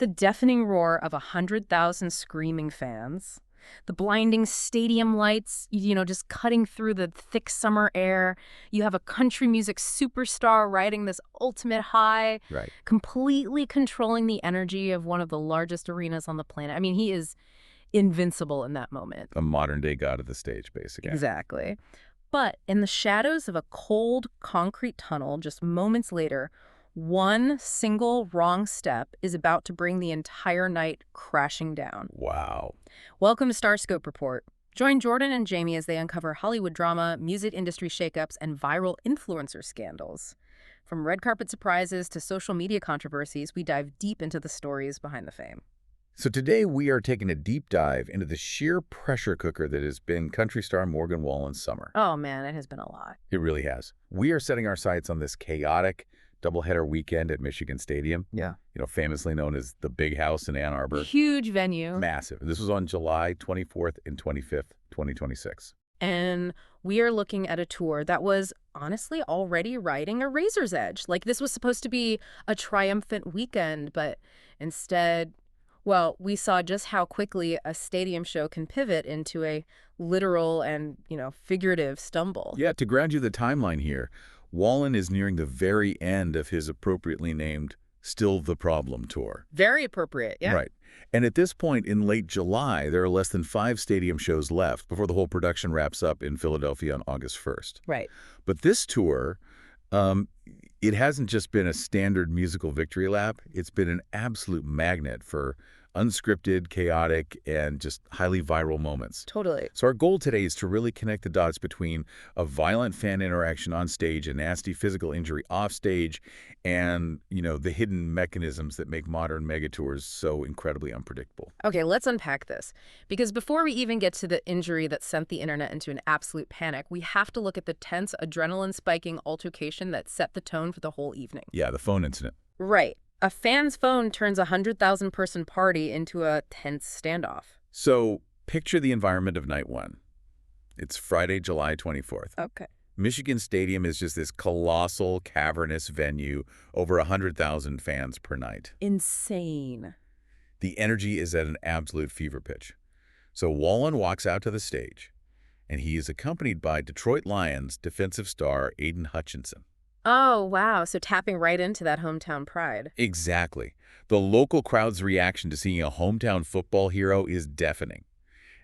The deafening roar of 100,000 screaming fans, the blinding stadium lights, just cutting through the thick summer air. You have a country music superstar riding this ultimate high, Right. completely controlling the energy of one of the largest arenas on the planet. I mean, he is invincible in that moment. A modern-day god of the stage, basically. Exactly. But in the shadows of a cold concrete tunnel, just moments later, one single wrong step is about to bring the entire night crashing down. Wow. Welcome to Starscope Report. Join Jordan and Jamie as they uncover Hollywood drama, music industry shakeups, and viral influencer scandals. From red carpet surprises to social media controversies, we dive deep into the stories behind the fame. So today we are taking a deep dive into the sheer pressure cooker that has been country star Morgan Wallen's summer. Oh man, it has been a lot. It really has. We are setting our sights on this chaotic doubleheader weekend at Michigan Stadium. Yeah. Famously known as the Big House in Ann Arbor. Huge venue. Massive. This was on July 24th and 25th, 2026. And we are looking at a tour that was honestly already riding a razor's edge. Like this was supposed to be a triumphant weekend, but instead, well, we saw just how quickly a stadium show can pivot into a literal and, figurative stumble. Yeah, to ground you the timeline here, Wallen is nearing the very end of his appropriately named Still the Problem tour. Very appropriate, yeah. Right. And at this point in late July, there are less than 5 stadium shows left before the whole production wraps up in Philadelphia on August 1st. Right. But this tour, it hasn't just been a standard musical victory lap. It's been an absolute magnet for unscripted, chaotic, and just highly viral moments. Totally. So our goal today is to really connect the dots between a violent fan interaction on stage, a nasty physical injury off stage, and, the hidden mechanisms that make modern megatours so incredibly unpredictable. Okay, let's unpack this. Because before we even get to the injury that sent the internet into an absolute panic, we have to look at the tense, adrenaline-spiking altercation that set the tone for the whole evening. Yeah, the phone incident. Right. A fan's phone turns a 100,000-person party into a tense standoff. So picture the environment of night one. It's Friday, July 24th. Okay. Michigan Stadium is just this colossal, cavernous venue, over 100,000 fans per night. Insane. The energy is at an absolute fever pitch. So Wallen walks out to the stage, and he is accompanied by Detroit Lions defensive star Aiden Hutchinson. Oh, wow. So tapping right into that hometown pride. Exactly. The local crowd's reaction to seeing a hometown football hero is deafening.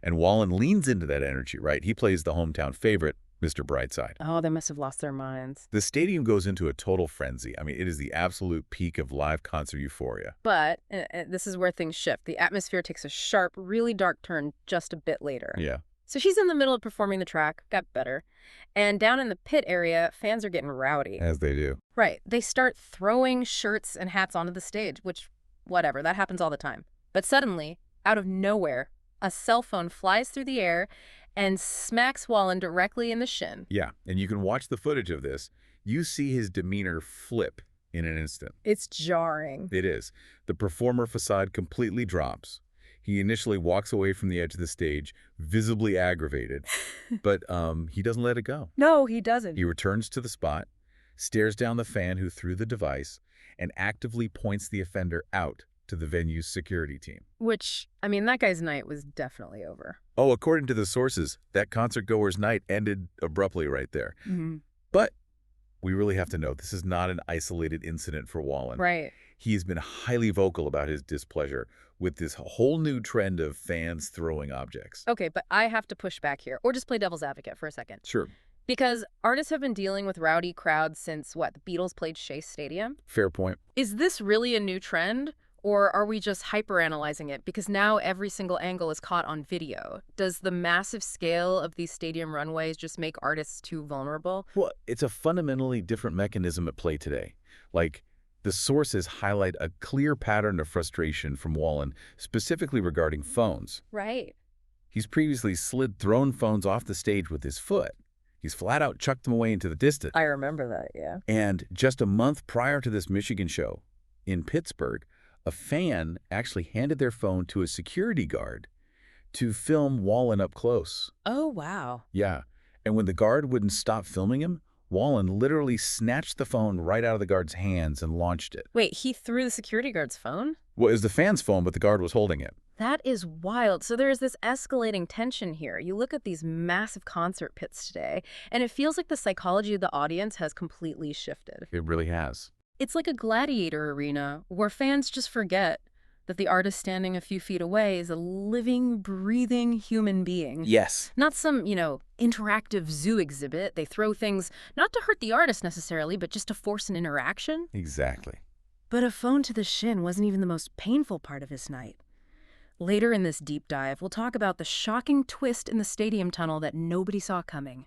And Wallen leans into that energy, right? He plays the hometown favorite, Mr. Brightside. Oh, they must have lost their minds. The stadium goes into a total frenzy. I mean, it is the absolute peak of live concert euphoria. But this is where things shift. The atmosphere takes a sharp, really dark turn just a bit later. Yeah. So she's in the middle of performing the track, got better. And down in the pit area, fans are getting rowdy. As they do. Right. They start throwing shirts and hats onto the stage, which, whatever, that happens all the time. But suddenly, out of nowhere, a cell phone flies through the air and smacks Wallen directly in the shin. Yeah, and you can watch the footage of this. You see his demeanor flip in an instant. It's jarring. It is. The performer facade completely drops. He initially walks away from the edge of the stage, visibly aggravated, but he doesn't let it go. No, he doesn't. He returns to the spot, stares down the fan who threw the device, and actively points the offender out to the venue's security team. Which, I mean, that guy's night was definitely over. Oh, according to the sources, that concert-goer's night ended abruptly right there. Mm-hmm. But we really have to note this is not an isolated incident for Wallen. Right. He has been highly vocal about his displeasure with this whole new trend of fans throwing objects. Okay, but I have to push back here, or just play devil's advocate for a second. Sure. Because artists have been dealing with rowdy crowds since, the Beatles played Shea Stadium? Fair point. Is this really a new trend? Or are we just hyper-analyzing it? Because now every single angle is caught on video. Does the massive scale of these stadium runways just make artists too vulnerable? Well, it's a fundamentally different mechanism at play today. Like, the sources highlight a clear pattern of frustration from Wallen, specifically regarding phones. Right. He's previously slid thrown phones off the stage with his foot. He's flat out chucked them away into the distance. I remember that, yeah. And just a month prior to this Michigan show, in Pittsburgh, a fan actually handed their phone to a security guard to film Wallen up close. Oh, wow. Yeah. And when the guard wouldn't stop filming him, Wallen literally snatched the phone right out of the guard's hands and launched it. Wait, he threw the security guard's phone? Well, it was the fan's phone, but the guard was holding it. That is wild. So there is this escalating tension here. You look at these massive concert pits today, and it feels like the psychology of the audience has completely shifted. It really has. It's like a gladiator arena where fans just forget that the artist standing a few feet away is a living, breathing human being. Yes. Not some, interactive zoo exhibit. They throw things not to hurt the artist necessarily, but just to force an interaction. Exactly. But a phone to the shin wasn't even the most painful part of his night. Later in this deep dive, we'll talk about the shocking twist in the stadium tunnel that nobody saw coming.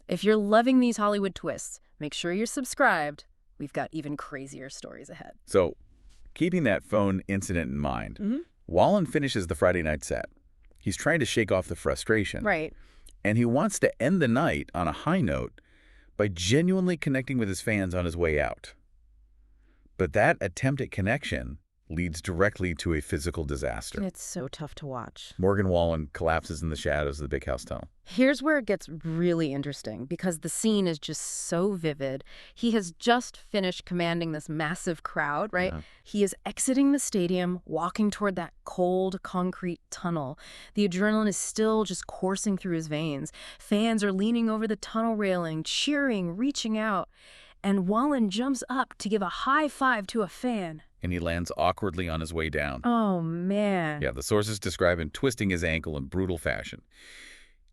If you're loving these Hollywood twists, make sure you're subscribed. We've got even crazier stories ahead. So, keeping that phone incident in mind, Wallen finishes the Friday night set. He's trying to shake off the frustration. Right. And he wants to end the night on a high note by genuinely connecting with his fans on his way out. But that attempt at connection leads directly to a physical disaster. It's so tough to watch. Morgan Wallen collapses in the shadows of the Big House Tunnel. Here's where it gets really interesting because the scene is just so vivid. He has just finished commanding this massive crowd, right? Yeah. He is exiting the stadium, walking toward that cold concrete tunnel. The adrenaline is still just coursing through his veins. Fans are leaning over the tunnel railing, cheering, reaching out. And Wallen jumps up to give a high five to a fan. And he lands awkwardly on his way down. Oh, man. Yeah, the sources describe him twisting his ankle in brutal fashion.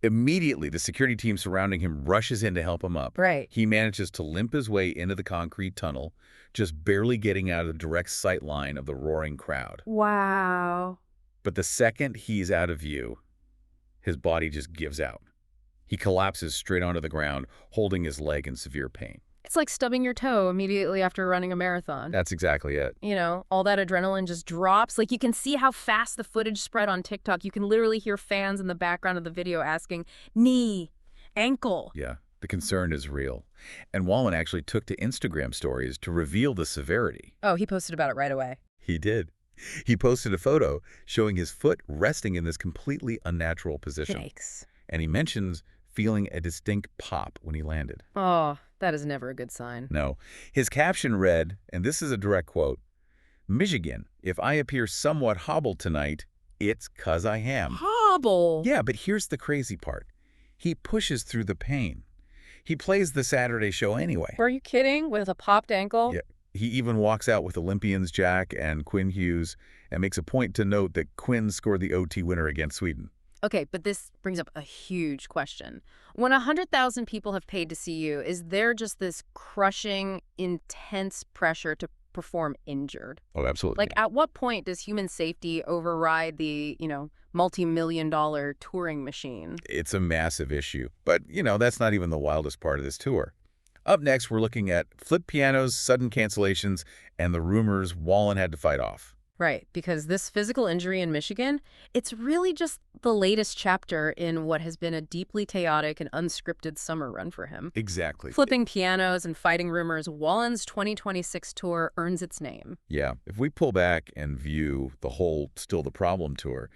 Immediately, the security team surrounding him rushes in to help him up. Right. He manages to limp his way into the concrete tunnel, just barely getting out of the direct sight line of the roaring crowd. Wow. But the second he's out of view, his body just gives out. He collapses straight onto the ground, holding his leg in severe pain. It's like stubbing your toe immediately after running a marathon. That's exactly it. All that adrenaline just drops. Like, you can see how fast the footage spread on TikTok. You can literally hear fans in the background of the video asking, knee, ankle. Yeah, the concern is real. And Wallen actually took to Instagram stories to reveal the severity. Oh, he posted about it right away. He did. He posted a photo showing his foot resting in this completely unnatural position. Yikes. And he mentions feeling a distinct pop when he landed. Oh, that is never a good sign. No. His caption read, and this is a direct quote, "Michigan, if I appear somewhat hobbled tonight, it's 'cause I am." Hobble? Yeah, but here's the crazy part. He pushes through the pain. He plays the Saturday show anyway. Are you kidding? With a popped ankle? Yeah. He even walks out with Olympians Jack and Quinn Hughes and makes a point to note that Quinn scored the OT winner against Sweden. Okay, but this brings up a huge question. When 100,000 people have paid to see you, is there just this crushing, intense pressure to perform injured? Oh, absolutely. Like, at what point does human safety override the, multi-million-dollar touring machine? It's a massive issue. But, that's not even the wildest part of this tour. Up next, we're looking at flipped pianos, sudden cancellations, and the rumors Wallen had to fight off. Right, because this physical injury in Michigan, it's really just the latest chapter in what has been a deeply chaotic and unscripted summer run for him. Exactly. Flipping pianos and fighting rumors, Wallen's 2026 tour earns its name. Yeah, if we pull back and view the whole Still the Problem tour,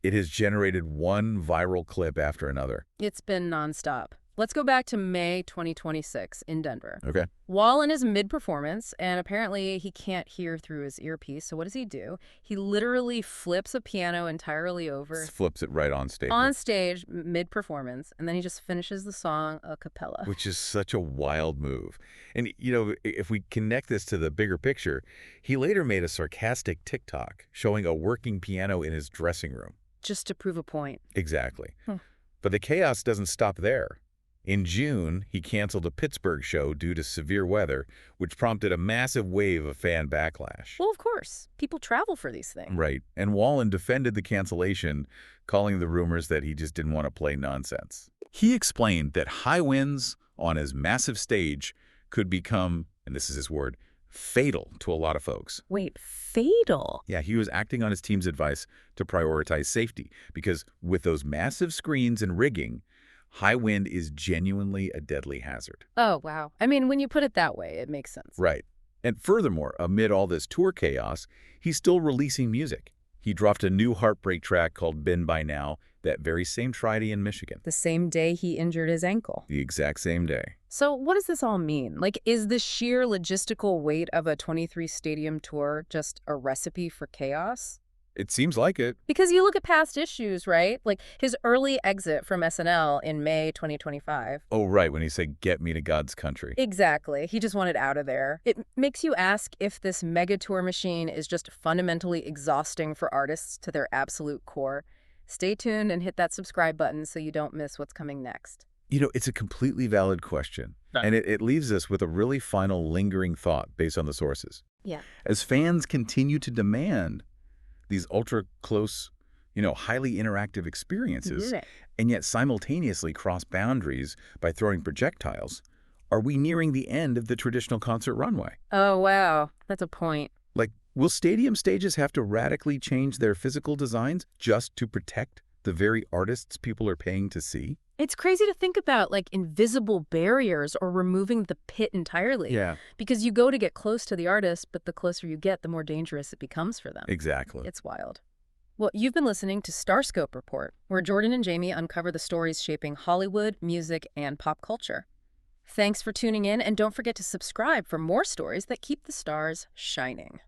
it has generated one viral clip after another. It's been nonstop. Let's go back to May 2026 in Denver. Okay. Wallen is mid-performance, and apparently he can't hear through his earpiece, so what does he do? He literally flips a piano entirely over. Flips it right on stage. On stage, mid-performance, and then he just finishes the song a cappella. Which is such a wild move. And, if we connect this to the bigger picture, he later made a sarcastic TikTok showing a working piano in his dressing room. Just to prove a point. Exactly. But the chaos doesn't stop there. In June, he canceled a Pittsburgh show due to severe weather, which prompted a massive wave of fan backlash. Well, of course. People travel for these things. Right. And Wallen defended the cancellation, calling the rumors that he just didn't want to play nonsense. He explained that high winds on his massive stage could become, and this is his word, fatal to a lot of folks. Wait, fatal? Yeah, he was acting on his team's advice to prioritize safety because with those massive screens and rigging, high wind is genuinely a deadly hazard. Oh, wow. I mean, when you put it that way, it makes sense. Right. And furthermore, amid all this tour chaos, he's still releasing music. He dropped a new heartbreak track called Been By Now that very same Friday in Michigan. The same day he injured his ankle. The exact same day. So what does this all mean? Like, is the sheer logistical weight of a 23-stadium tour just a recipe for chaos? It seems like it. Because you look at past issues, right? Like his early exit from SNL in May 2025. Oh, right, when he said, "Get me to God's country." Exactly. He just wanted out of there. It makes you ask if this mega tour machine is just fundamentally exhausting for artists to their absolute core. Stay tuned and hit that subscribe button so you don't miss what's coming next. It's a completely valid question. And it leaves us with a really final lingering thought based on the sources. Yeah. As fans continue to demand these ultra-close, highly interactive experiences, and yet simultaneously cross boundaries by throwing projectiles, are we nearing the end of the traditional concert runway? Oh, wow. That's a point. Like, will stadium stages have to radically change their physical designs just to protect the very artists people are paying to see? It's crazy to think about, like, invisible barriers or removing the pit entirely. Yeah, Because you go to get close to the artist, but the closer you get, the more dangerous it becomes for them. exactly. It's wild. Well, you've been listening to Starscope Report, where Jordan and Jamie uncover the stories shaping Hollywood, music, and pop culture. Thanks for tuning in, and don't forget to subscribe for more stories that keep the stars shining.